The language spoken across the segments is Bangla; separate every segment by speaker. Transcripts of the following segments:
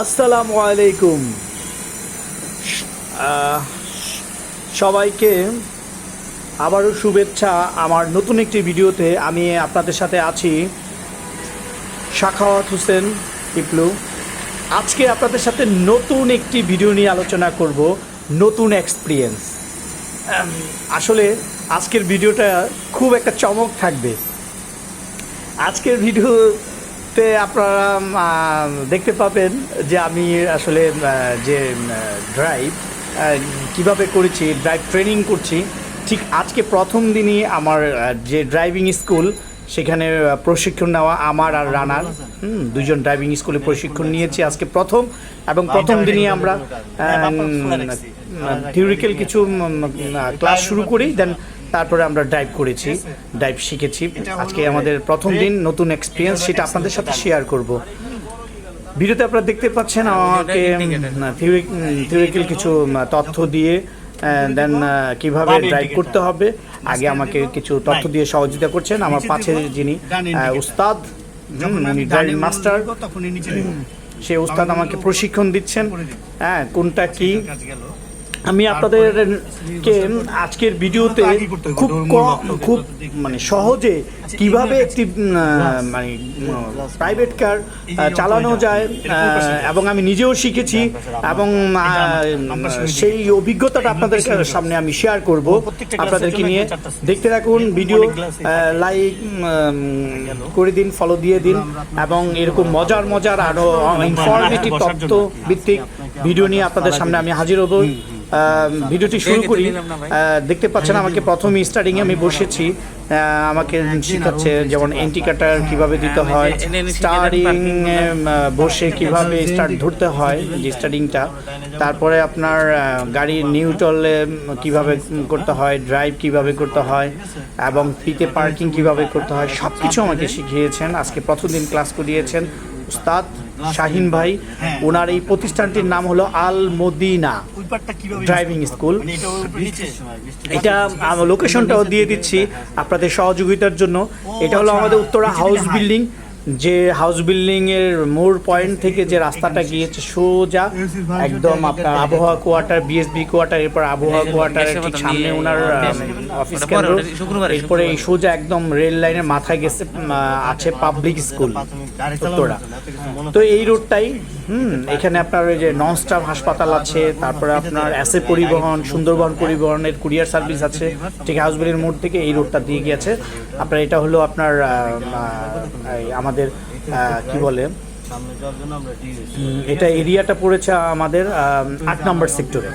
Speaker 1: আসসালামু আলাইকুম সবাইকে আবারও শুভেচ্ছা। আমার নতুন একটি ভিডিওতে আমি আপনাদের সাথে আছি সাখাওয়াত হোসেন টিপলু। আজকে আপনাদের সাথে নতুন একটি ভিডিও নিয়ে আলোচনা করব, নতুন এক্সপিরিয়েন্স। আসলে আজকের ভিডিওটা খুব একটা চমক থাকবে। আজকের ভিডিওতে আপনারা দেখতে পাবেন যে আমি আসলে যে ড্রাইভ কিভাবে করেছি, ড্রাইভ ট্রেনিং করছি। ঠিক আজকে প্রথম দিনই আমার যে ড্রাইভিং স্কুল, সেখানে প্রশিক্ষণ নেওয়া আমার আর রানার দুজন ড্রাইভিং স্কুলে প্রশিক্ষণ নিয়েছি আজকে প্রথম। এবং প্রথম দিনই আমরা থিওরিক্যাল কিছু ক্লাস শুরু করি, দেন তারপরে আমরা ড্রাইভ করেছি, ড্রাইভ শিখেছি। আজকে আমাদের প্রথম দিন, নতুন এক্সপিরিয়েন্স, সেটা আপনাদের সাথে শেয়ার করব। ভিডিওতে আপনারা দেখতে পাচ্ছেন আমাকে থিওরিক্যাল কিছু তথ্য দিয়ে দেন কিভাবে ড্রাইভ করতে হবে আগে আমাকে কিছু তথ্য দিয়ে সহযোগিতা করছেন আমার পাশে যিনি উস্তাদ, উনি ড্রাইভিং মাস্টার। সেই উস্তাদ আমাকে প্রশিক্ষণ দিচ্ছেন কোনটা কি। আমি আপনাদেরকে আজকের ভিডিওতে খুব সহজে কিভাবে একটি প্রাইভেট কার চালানো যায় এবং আমি নিজেও শিখেছি এবং সেই অভিজ্ঞতাটা আপনাদের সামনে আমি শেয়ার করব আপনাদেরকে নিয়ে। দেখতে থাকুন ভিডিও, লাইক করে দিন, ফলো দিয়ে দিন এবং এরকম মজার আরও ইনফরমেটিভ তথ্য ভিত্তিক ভিডিও নিয়ে আপনাদের সামনে আমি হাজির হব। ভিডিওটি শুরু করি। দেখতে পাচ্ছেন আমাকে প্রথম স্টার্টিংয়ে আমি বসেছি, আমাকে শেখাচ্ছে যেমন ইন্ডিকেটর কিভাবে দিতে হয়, স্টার্টিং বসে কিভাবে স্টার্ট ধরতে হয় যে স্টার্টিংটা, তারপরে আপনার গাড়ির নিউট্রালে কিভাবে করতে হয়, ড্রাইভ কিভাবে করতে হয় এবং ফিতে পার্কিং কিভাবে করতে হয়, সব কিছু আমাকে শিখিয়েছেন। আজকে প্রথম দিন ক্লাস করিয়েছেন উস্তাদ শাহিন ভাই। ওনার এই প্রতিষ্ঠানটির নাম হলো আল মদিনা ড্রাইভিং স্কুল। এটা লোকেশনটাও দিয়ে দিচ্ছি আপনাদের সহযোগিতার জন্য। এটা হলো আমাদের উত্তরা হাউস বিল্ডিং, যে হাউস বিল্ডিং এর মোড় পয়েন্ট থেকে যে রাস্তাটা গিয়েছে সোজা একদম আপনার আবহাওয়া কোয়ার্টার, বিএসবি কোয়ার্টার, এরপর আবহাওয়া কোয়ার্টারের ঠিক সামনে ওনার অফিস কেন্দ্র। এরপরে এই সোজা একদম রেল লাইনের মাথায় গেছে আছে পাবলিক স্কুল উত্তরা। তো এই রোডটাই এখানে আপনার ওই যে নন স্টপ হাসপাতাল আছে, তারপরে আপনার এসএ পরিবহন, সুন্দরবন পরিবহনের কুরিয়ার সার্ভিস আছে। ঠিক হাউস বিল্ডিং মোড় থেকে এই রোডটা দিয়ে গিয়েছে আপনার। এটা হলো আপনার আমাদের কি বলে, এটা এরিয়াটা পড়েছে আমাদের 8 নম্বর সেক্টরে।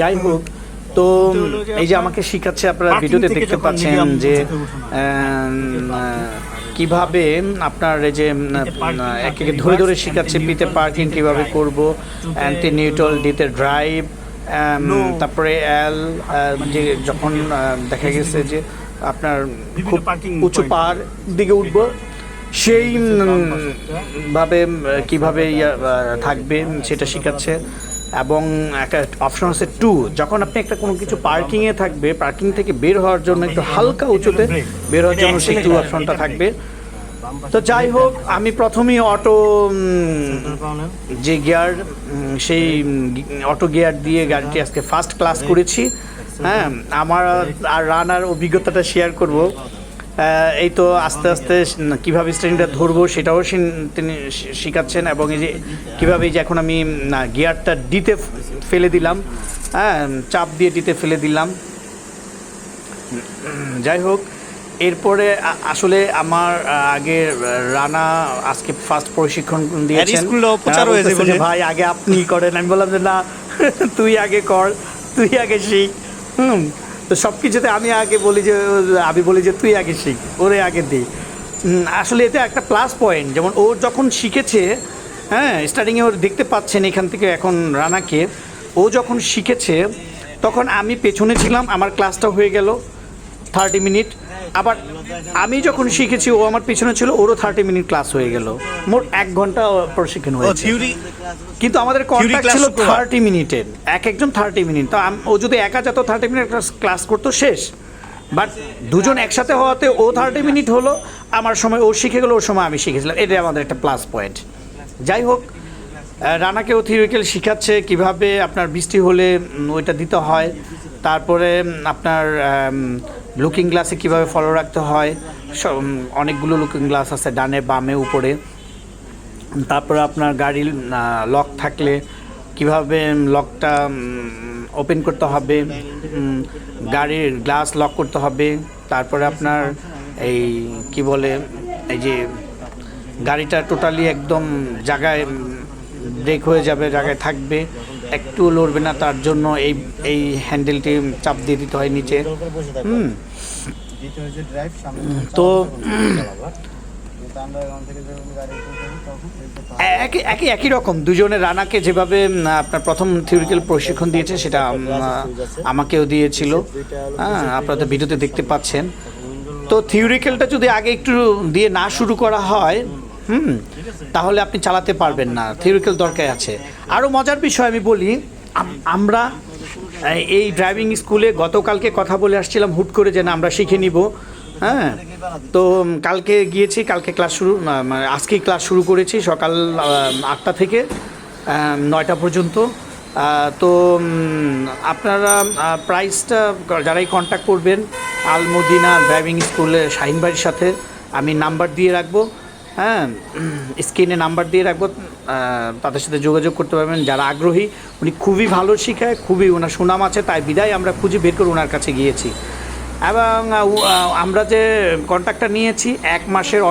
Speaker 1: যাই হোক তো এই যে আমাকে শিখাচ্ছে, আপনারা ভিডিওতে দেখতে পাচ্ছেন যে কিভাবে আপনার এই যে একে ধরে শিখাচ্ছে পিতে পার্কিং কিভাবে করব, অ্যান্টি নিউট্রাল, ডিতে ড্রাইভ, তারপরে এল যে যখন দেখা গেছে যে আপনার খুব উঁচু পাহাড় দিকে উঠবো সেই ভাবে কিভাবে থাকবে সেটা শেখাচ্ছে। এবং একটা অপশন আছে 2, যখন আপনি একটা কোনো কিছু পার্কিংয়ে থাকবে, পার্কিং থেকে বের হওয়ার জন্য একটু হালকা উঁচুতে বের হওয়ার জন্য সেই 2 অপশনটা থাকবে। তো যাই হোক, আমি প্রথমেই অটো যে গিয়ার, সেই অটো গিয়ার দিয়ে গাড়িটি আজকে ফার্স্ট ক্লাস করেছি। আমার আর রানার অভিজ্ঞতাটা শেয়ার করব। এই তো আস্তে আস্তে কীভাবে স্টারিংটা ধরবো সেটাও তিনি শেখাচ্ছেন। এবং এই যে কীভাবে যে এখন আমি গিয়ারটা ডিতে ফেলে দিলাম, চাপ দিয়ে ডিতে ফেলে দিলাম। যাই হোক, এরপরে আসলে আমার আগে রানা আজকে ফার্স্ট প্রশিক্ষণ দিয়েছেন। ভাই আগে আপনি করেন, আমি বললাম যে না তুই আগে কর, তুই আগে শিখ। তো সব কিছুতে আমি বলি যে তুই আগে শিখ, ওরে আগে দিই। আসলে এতে একটা প্লাস পয়েন্ট, যেমন ও যখন শিখেছে, স্টার্টিংয়ে ওর দেখতে পাচ্ছেন এখান থেকে এখন রানাকে, ও যখন শিখেছে তখন আমি পেছনে ছিলাম, আমার ক্লাসটা হয়ে গেল 30 মিনিট। আবার আমি যখন শিখেছি ও আমার পিছনে ছিল, ওরও 30 মিনিট ক্লাস হয়ে গেল, মোট 1 ঘন্টা প্রশিক্ষণ হয়েছে। কিন্তু আমাদের কন্ট্যাক্ট ছিল 30 মিনিটের, একজন 30 মিনিট। তো ও যদি একা যেত 30 মিনিট ক্লাস করতো শেষ। বাট দুজন একসাথে হওয়াতে ও 30 মিনিট হলো, আমার সময় ও শিখে গেলো, ওর সময় আমি শিখেছিলাম, এটাই আমাদের একটা প্লাস পয়েন্ট। যাই হোক, রানাকেও থিওরিক্যাল শেখাচ্ছে কীভাবে আপনার বৃষ্টি হলে ওইটা দিতে হয়, তারপরে আপনার লুকিং গ্লাসে কীভাবে ফলো রাখতে হয়, অনেকগুলো লুকিং গ্লাস আছে ডানে বামে উপরে। তারপরে আপনার গাড়ির লক থাকলে কিভাবে লকটা ওপেন করতে হবে, গাড়ির গ্লাস লক করতে হবে। তারপরে আপনার এই কি বলে, এই যে গাড়িটা টোটালি একদম জায়গায় ব্রেক হয়ে যাবে, জায়গায় থাকবে, একটু লড়বে না, তার জন্য এই হ্যান্ডেলটি চাপ দিয়ে দিতে হয় নিচে। তো একই রকম দুজনে রানাকে যেভাবে আপনার প্রথম থিওরিক্যাল প্রশিক্ষণ দিয়েছে সেটা আমাকেও দিয়েছিল, হ্যাঁ, আপনারা তো ভিডিওতে দেখতে পাচ্ছেন। তো থিওরিক্যালটা যদি আগে একটু দিয়ে না শুরু করা হয় তাহলে আপনি চালাতে পারবেন না, থিওরিক্যাল দরকার আছে। আরও মজার বিষয় আমি বলি, আমরা এই ড্রাইভিং স্কুলে গতকালকে কথা বলে আসছিলাম হুট করে যে না আমরা শিখে নিব, হ্যাঁ। তো কালকে গিয়েছি, কালকে ক্লাস শুরু, মানে আজকেই ক্লাস শুরু করেছি সকাল 8টা থেকে 9টা পর্যন্ত। তো আপনারা প্রাইসটা যারাই কন্ট্যাক্ট করবেন আল-মদিনা ড্রাইভিং স্কুলে শাহিন ভাইয়ের সাথে আমি নাম্বার দিয়ে রাখবো, হ্যাঁ, স্ক্রিনে নাম্বার দিয়ে রাখবো, তাদের সাথে যোগাযোগ করতে পারবেন যারা আগ্রহী। উনি খুবই ভালো শেখায়, খুবই ওনার সুনাম আছে, তাই বিদায় আমরা খুঁজে বের করে ওনার কাছে গিয়েছি। এবং আমরা যে কন্ট্রাক্টটা নিয়েছি 1 মাসের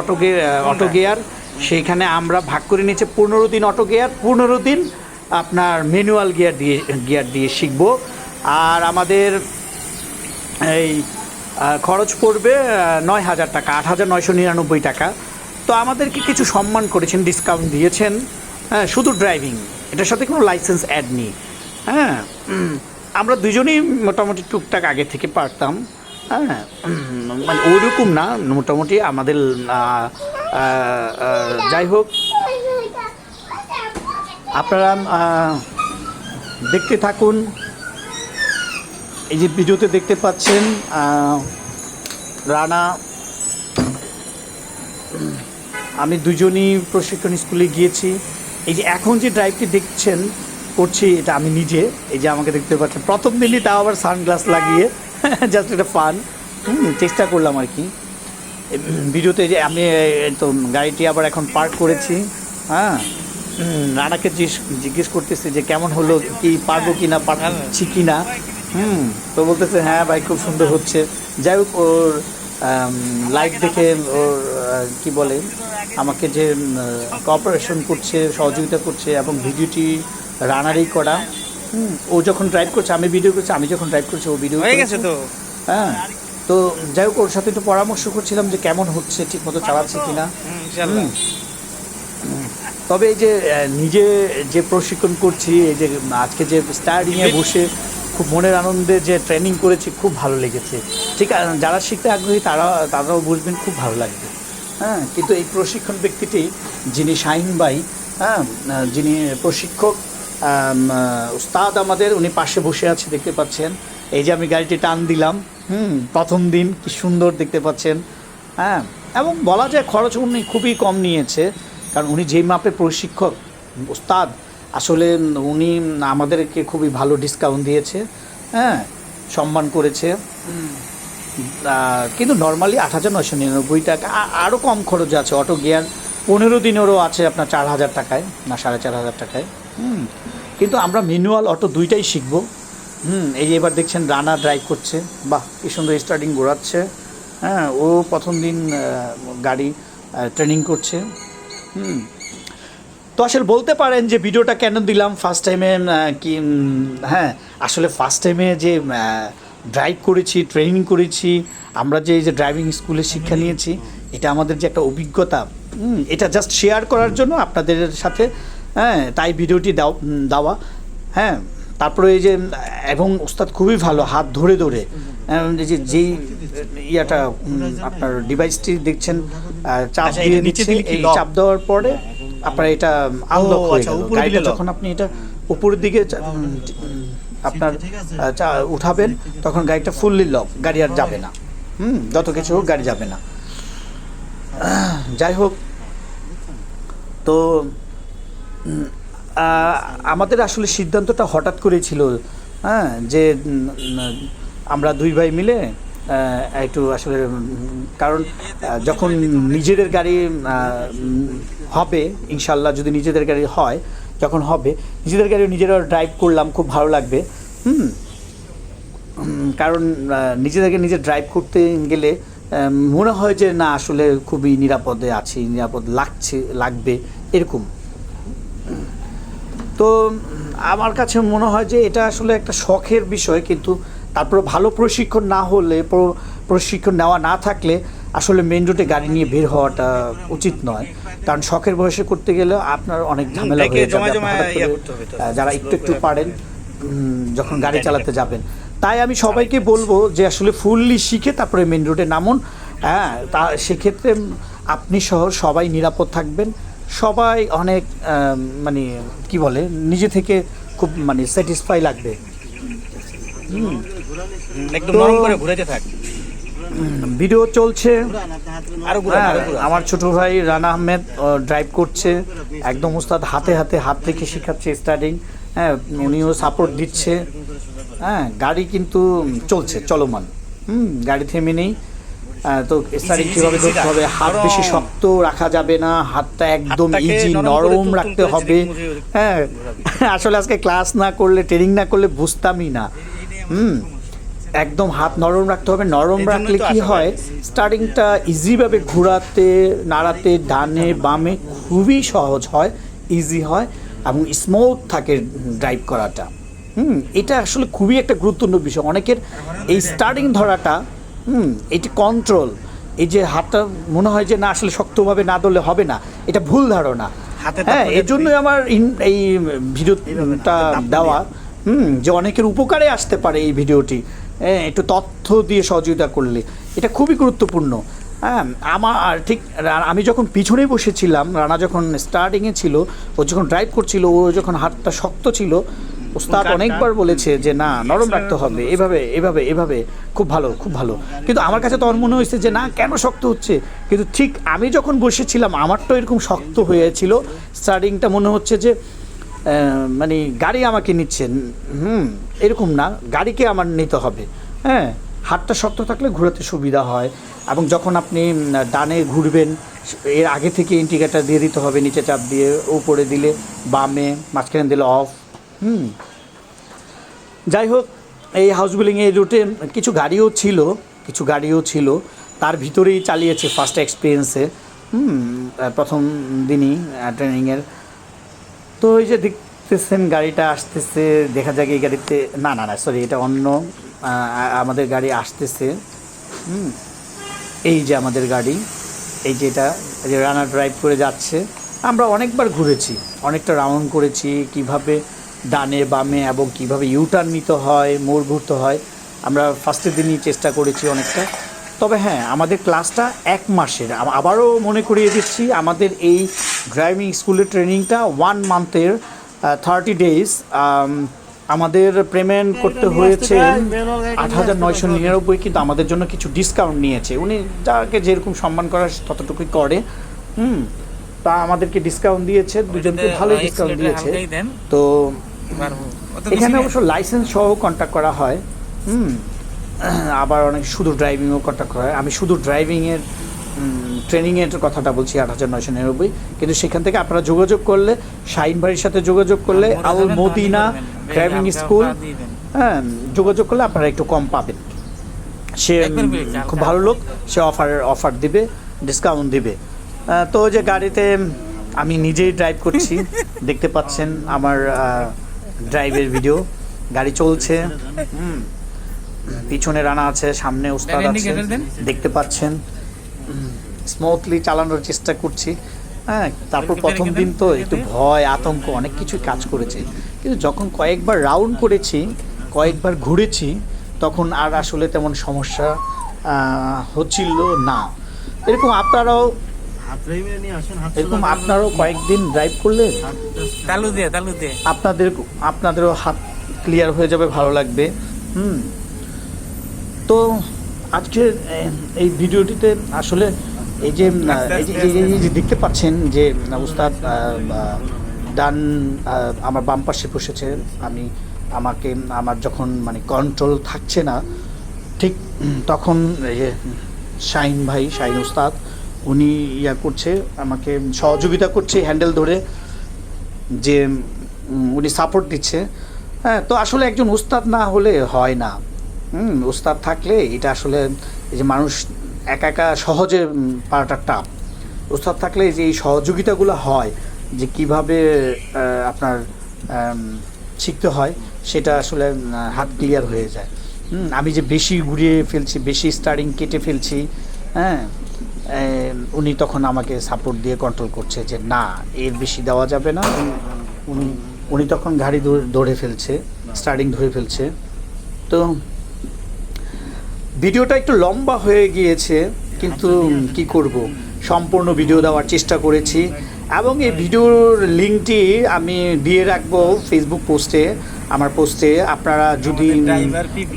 Speaker 1: অটো গিয়ার, সেইখানে আমরা ভাগ করে নিয়েছি 15 দিন অটো গিয়ার, 15 দিন আপনার ম্যানুয়াল গিয়ার দিয়ে শিখবো। আর আমাদের এই খরচ পড়বে 9,000 টাকা, 8,999 টাকা। তো আমাদেরকে কিছু সম্মান করেছেন, ডিসকাউন্ট দিয়েছেন, হ্যাঁ, শুধু ড্রাইভিং, এটার সাথে কোনো লাইসেন্স অ্যাড নেই, হ্যাঁ। আমরা দুজনেই মোটামুটি টুকটাক আগে থেকে পারতাম, হ্যাঁ, মানে ওইরকম না, মোটামুটি আমাদের। যাই হোক, আপনারা দেখতে থাকুন। এই যে ভিডিওতে দেখতে পাচ্ছেন রানা, আমি দুজনই প্রশিক্ষণ স্কুলে গিয়েছি। এই যে এখন যে ড্রাইভটি দেখছেন করছি, এটা আমি নিজে, এই যে আমাকে দেখতে পাচ্ছেন প্রথম দিনই, তাও আবার সানগ্লাস লাগিয়ে, জাস্ট একটা ফান, চেষ্টা করলাম আর কি ভিডিওতে। যে আমি তো গাড়িটি আবার এখন পার্ক করেছি, হ্যাঁ। রানাকে জিজ্ঞেস করতেছি যে কেমন হলো, কি পারবো কি না, পারছি কি না, তো বলতেছে হ্যাঁ ভাই খুব সুন্দর হচ্ছে। যাই হোক, ওর লাইভ দেখে ওর কি বলে আমাকে যে কোঅপারেশন করছে, সহযোগিতা করছে, এবং ভিডিওটি রানারই করা। ও যখন ড্রাইভ করছে আমি ভিডিও করছি, আমি যখন ড্রাইভ করছি ও ভিডিও হয়ে গেছে। তো হ্যাঁ, তো যাই হোক, ওর সাথে একটু পরামর্শ করছিলাম যে কেমন হচ্ছে, ঠিক মতো চালাচ্ছে কিনা। তবে এই যে নিজে যে প্রশিক্ষণ করছি, এই যে আজকে যে স্টার্টিংয়ে বসে খুব মনের আনন্দে যে ট্রেনিং করেছি, খুব ভালো লেগেছে। ঠিক আছে, যারা শিখতে আগ্রহী তারাও বুঝবেন, খুব ভালো লাগবে, হ্যাঁ। কিন্তু এই প্রশিক্ষণ ব্যক্তিটি যিনি শাহিন ভাই, হ্যাঁ, যিনি প্রশিক্ষক উস্তাদ আমাদের, উনি পাশে বসে আছে দেখতে পাচ্ছেন। এই যে আমি গাড়িটি টান দিলাম, প্রথম দিন কি সুন্দর দেখতে পাচ্ছেন, হ্যাঁ। এবং বলা যায় খরচ উনি খুবই কম নিয়েছে, কারণ উনি যেই মাপের প্রশিক্ষক উস্তাদ, আসলে উনি আমাদেরকে খুবই ভালো ডিসকাউন্ট দিয়েছে, হ্যাঁ, সম্মান করেছে। কিন্তু নর্মালি 8,999 টাকা, আরও কম খরচ আছে। অটো গিয়ার 15 দিনেরও আছে আপনার 4,000 টাকায়, না 4,500 টাকায়। কিন্তু আমরা ম্যানুয়াল অটো দুইটাই শিখবো। এই যে এবার দেখছেন রানা ড্রাইভ করছে, বাহ কি সুন্দর স্টার্টিং ঘোরাচ্ছে, হ্যাঁ। ও প্রথম দিন গাড়ি ট্রেনিং করছে। তো আসলে বলতে পারেন যে ভিডিওটা কেন দিলাম ফার্স্ট টাইমে, কি হ্যাঁ, আসলে ফার্স্ট টাইমে যে ড্রাইভ করেছি, ট্রেনিং করেছি, আমরা যে এই যে ড্রাইভিং স্কুলে শিক্ষা নিয়েছি, এটা আমাদের যে একটা অভিজ্ঞতা, এটা জাস্ট শেয়ার করার জন্য আপনাদের সাথে, হ্যাঁ, তাই ভিডিওটি দেওয়া, হ্যাঁ। তারপরে এই যে, এবং ওস্তাদ খুবই ভালো, হাত ধরে ধরে যেই ইয়াটা আপনার ডিভাইসটি দেখছেন চাপ দিয়ে দিচ্ছে, এই চাপ দেওয়ার পরে আপনার এটা আনলক হয়ে গেল। গাড়িটা যখন আপনি এটা উপরের দিকে আপনার উঠাবেন, তখন গাড়িটা ফুললি লক, গাড়ি আর যাবে না। যত কিছু হোক গাড়ি যাবে না। যাই হোক, তো আমাদের আসলে সিদ্ধান্তটা হঠাৎ করেই ছিল, হ্যাঁ, যে আমরা দুই ভাই মিলে একটু আসলে, কারণ যখন নিজেদের গাড়ি হবে ইনশাল্লাহ, যদি নিজেদের গাড়ি হয়, যখন হবে নিজেদের গাড়ি নিজেরা ড্রাইভ করলাম, খুব ভালো লাগবে। কারণ নিজেদেরকে নিজে ড্রাইভ করতে গেলে মনে হয় যে না আসলে খুবই নিরাপদে আছি, নিরাপদ লাগবে এরকম। তো আমার কাছে মনে হয় যে এটা আসলে একটা শখের বিষয়, কিন্তু তারপরে ভালো প্রশিক্ষণ না হলে, প্রশিক্ষণ নেওয়া না থাকলে আসলে মেন রোডে গাড়ি নিয়ে বের হওয়াটা উচিত নয়। কারণ শখের বয়সে করতে গেলে আপনার অনেক ঝামেলা হয়ে যাবে, যারা একটু একটু পারেন যখন গাড়ি চালাতে যাবেন। তাই আমি সবাইকে বলবো যে আসলে ফুললি শিখে তারপরে মেন রোডে নামুন। হ্যাঁ, তা সেক্ষেত্রে আপনি সহ সবাই নিরাপদ থাকবেন, সবাই অনেক মানে কি বলে, নিজে থেকে খুব মানে স্যাটিসফাই লাগবে।
Speaker 2: একদম নরম করে ঘুরাইতে থাক।
Speaker 1: ভিডিও চলছে, আমার ছোট ভাই রানা আহমেদ ড্রাইভ করছে, একদম উস্তাদ, হাতে হাতে হাত রেখে শেখাচ্ছে স্টার্টিং। হ্যাঁ, উনিও সাপোর্ট দিচ্ছে। হ্যাঁ, গাড়ি কিন্তু চলছে, চলমান। গাড়ি থেমে নেই। তো স্টার্টিং কীভাবে ধরতে হবে, হাত বেশি শক্ত রাখা যাবে না, হাতটা একদম ইজি নরম রাখতে হবে। হ্যাঁ, আসলে আজকে ক্লাস না করলে, ট্রেনিং না করলে বুঝতামই না। একদম হাত নরম রাখতে হবে। নরম রাখলে কি হয়, স্টার্টিংটা ইজিভাবে ঘোরাতে, নাড়াতে, ডানে বামে খুবই সহজ হয়, ইজি হয় এবং স্মুথ থাকে ড্রাইভ করাটা। এটা আসলে খুবই একটা গুরুত্বপূর্ণ বিষয়। অনেকের এই স্টার্টিং ধরাটা, এটি কন্ট্রোল, এই যে হাতটা মনে হয় যে না আসলে শক্তভাবে না ধরলে হবে না, এটা ভুল ধারণা। হ্যাঁ, এর জন্যই আমার এই ভিডিওটা দেওয়া, যে অনেকের উপকারে আসতে পারে এই ভিডিওটি, একটু তথ্য দিয়ে সহযোগিতা করলে এটা খুবই গুরুত্বপূর্ণ। হ্যাঁ, আমার ঠিক আমি যখন পিছনেই বসেছিলাম, রানা যখন স্টার্টিংয়ে ছিল, ও যখন ড্রাইভ করছিল, ও যখন হাতটা শক্ত ছিল, ওস্তাদ অনেকবার বলেছে যে না নরম রাখতে হবে, এভাবে এভাবে এভাবে, খুব ভালো খুব ভালো। কিন্তু আমার কাছে তখন মনে হয়েছে যে না কেন শক্ত হচ্ছে, কিন্তু ঠিক আমি যখন বসেছিলাম আমারটা এরকম শক্ত হয়েছিল। স্টার্টিংটা মনে হচ্ছে যে মানে গাড়ি আমাকে নিচ্ছে, এরকম না, গাড়িকে আমার নিতে হবে। হ্যাঁ, হাতটা শক্ত থাকলে ঘোরাতে সুবিধা হয়। এবং যখন আপনি ডানে ঘুরবেন, এর আগে থেকে ইন্ডিকেটার দিয়ে দিতে হবে, নিচে চাপ দিয়ে, উপরে দিলে বামে, মাঝখানে দিলে অফ। যাই হোক, এই হাউস বিল্ডিং এই রুটে কিছু গাড়িও ছিল, তার ভিতরেই চালিয়েছে ফার্স্ট এক্সপিরিয়েন্সে, প্রথম দিনই ট্রেনিংয়ের। তো এই যে দেখতেছেন গাড়িটা আসতেছে, দেখা যাক এই গাড়িতে, না না না সরি, এটা অন্য আমাদের গাড়ি আসতেছে। এই যে আমাদের গাড়ি, এই যে এটা যে রানার ড্রাইভ করে যাচ্ছে। আমরা অনেকবার ঘুরেছি, অনেকটা রাউন্ড করেছি, কিভাবে ডানে বামে এবং কিভাবে ইউটার্ন নিতে হয়, মোড় ঘুরতে হয়, আমরা ফার্স্টের দিনই চেষ্টা করেছি অনেকটা। তবে হ্যাঁ, আমাদের ক্লাসটা 1 মাসের, আবারও মনে করিয়ে দিচ্ছি, আমাদের এই ড্রাইভিং স্কুলের ট্রেনিংটা 1 মান্থের 30 ডেজ। আমাদের পেমেন্ট করতে হয়েছে 8,999, কিন্তু আমাদের জন্য কিছু ডিসকাউন্ট নিয়েছে উনি, যাকে যেরকম সম্মান করার ততটুকুই করে। তা আমাদেরকে ডিসকাউন্ট দিয়েছে, দুজনকে ভালো ডিসকাউন্ট দিয়েছে। তো এখানে অবশ্য লাইসেন্স সহ কন্ট্যাক্ট করা হয়, আবার অনেক শুধু ড্রাইভিংও কন্ট্যাক্ট করা হয়। আমি শুধু ড্রাইভিংয়ের ট্রেনিংয়ের কথাটা বলছি 8,999, কিন্তু সেখান থেকে আপনারা যোগাযোগ করলে, শাহিন ভাইয়ের সাথে যোগাযোগ করলে, আল মদিনা ড্রাইভিং স্কুল, হ্যাঁ, যোগাযোগ করলে আপনারা একটু কম পাবেন। সে খুব ভালো লোক, সে অফার দিবে, ডিসকাউন্ট দিবে। তো যে গাড়িতে আমি নিজেই ড্রাইভ করছি, দেখতে পাচ্ছেন আমার ড্রাইভের ভিডিও, গাড়ি চলছে, পিছনে রানা আছে, সামনে উস্তাদ আছে, দেখতে পাচ্ছেন। স্মুথলি চালানোর চেষ্টা করছি। হ্যাঁ, তারপর প্রথম দিন তো একটু ভয়, আতঙ্ক, অনেক কিছু কাজ করেছে, কিন্তু যখন কয়েকবার রাউন্ড করেছি, কয়েকবার ঘুরেছি, তখন আর আসলে তেমন সমস্যা হচ্ছিল না। এরকম আপনারাও কয়েকদিন ড্রাইভ করলে আপনাদেরও হাত ক্লিয়ার হয়ে যাবে, ভালো লাগবে। তো আজকের এই ভিডিওটিতে আসলে এই যে এই যে দেখতে পাচ্ছেন যে উস্তাদ ডান আমার বাম পাশে বসেছে, আমার যখন মানে কন্ট্রোল থাকছে না ঠিক তখন এই যে শাহিন উস্তাদ উনি করছে, আমাকে সহযোগিতা করছে হ্যান্ডেল ধরে, যে উনি সাপোর্ট দিচ্ছে। হ্যাঁ, তো আসলে একজন উস্তাদ না হলে হয় না। উস্তাদ থাকলে এটা আসলে এই যে মানুষ একা একা সহজে পারাটা টাফ। উস্তাদ থাকলে যে এই সহযোগিতাগুলো হয়, যে কিভাবে আপনার শিখতে হয়, সেটা আসলে হাত ক্লিয়ার হয়ে যায়। আমি যে বেশি ঘুরিয়ে ফেলছি, বেশি স্টারিং কেটে ফেলছি, হ্যাঁ, উনি তখন আমাকে সাপোর্ট দিয়ে কন্ট্রোল করছে যে না, এর বেশি দেওয়া যাবে না। উনি তখন গাড়ি ধরে ফেলছে, স্টার্টিং ধরে ফেলছে। তো ভিডিওটা একটু লম্বা হয়ে গিয়েছে, কিন্তু কি করব, সম্পূর্ণ ভিডিও দেওয়ার চেষ্টা করেছি, এবং এই ভিডিওর লিঙ্কটি আমি দিয়ে রাখবো ফেসবুক পোস্টে, আমার পোস্টে। আপনারা যদি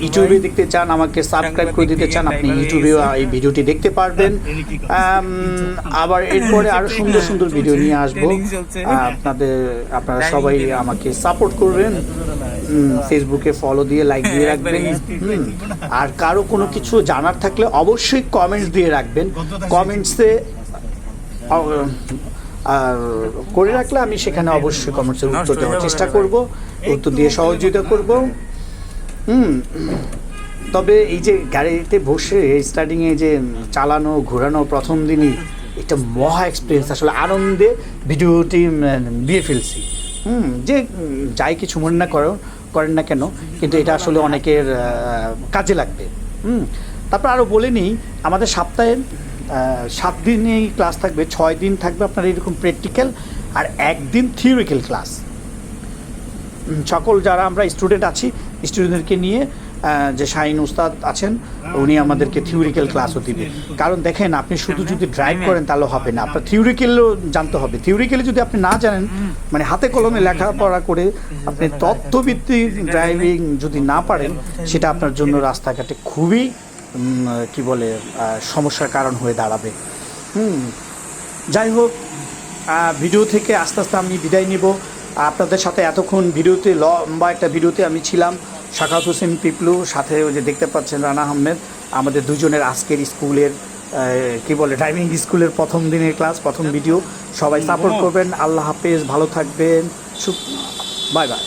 Speaker 1: ইউটিউবে দেখতে চান, আমাকে সাবস্ক্রাইব করে দিতে চান, আপনি ইউটিউবেও এই ভিডিওটি দেখতে পারবেন। আবার এরপরে আরও সুন্দর সুন্দর ভিডিও নিয়ে আসবো। আপনারা সবাই আমাকে সাপোর্ট করবেন, ফেসবুকে ফলো দিয়ে লাইক দিয়ে রাখবেন। আর কারো কোনো কিছু জানার থাকলে অবশ্যই কমেন্টস দিয়ে রাখবেন। কমেন্টসে আর করে রাখলে আমি সেখানে অবশ্যই কমেন্টসের উত্তর দেওয়ার চেষ্টা করব, উত্তর দিয়ে সহযোগিতা করব। তবে এই যে গাড়িতে বসে স্টার্টিংয়ে যে চালানো ঘোরানো প্রথম দিনই এটা মহা এক্সপিরিয়েন্স, আসলে আনন্দে ভিডিওটি দিয়ে ফেলছি। যে যাই কিছু মনে না করেন না কেন, কিন্তু এটা আসলে অনেকের কাজে লাগবে। তারপর আরও বলে নিই, আমাদের সপ্তাহে 7 দিনই ক্লাস থাকবে, 6 দিন থাকবে আপনার এরকম প্র্যাকটিক্যাল, আর 1 দিন থিওরিক্যাল ক্লাস। সকল যারা আমরা স্টুডেন্ট আছি, স্টুডেন্টদেরকে নিয়ে যে শাহিন উস্তাদ আছেন, উনি আমাদেরকে থিওরিক্যাল ক্লাসও দিবে। কারণ দেখেন, আপনি শুধু যদি ড্রাইভ করেন তাহলে হবে না, আপনার থিওরিক্যালও জানতে হবে। থিওরিক্যালি যদি আপনি না জানেন, মানে হাতে কলমে লেখাপড়া করে আপনি তথ্যভিত্তিক ড্রাইভিং যদি না পারেন, সেটা আপনার জন্য রাস্তাঘাটে খুবই কি বলে সমস্যার কারণ হয়ে দাঁড়াবে। যাই হোক, ভিডিও থেকে আস্তে আস্তে আমি বিদায় নিব। আপনাদের সাথে এতক্ষণ ভিডিওতে লম্বা একটা ভিডিওতে আমি ছিলাম, শাখাওয়াত হোসেন পিপলু, সাথে ওই যে দেখতে পাচ্ছেন রানা আহমেদ, আমাদের দুজনের আজকের স্কুলের কি বলে ড্রাইভিং স্কুলের প্রথম দিনের ক্লাস, প্রথম ভিডিও। সবাই সাপোর্ট করবেন। আল্লাহ হাফেজ, ভালো থাকবেন, বাই বাই।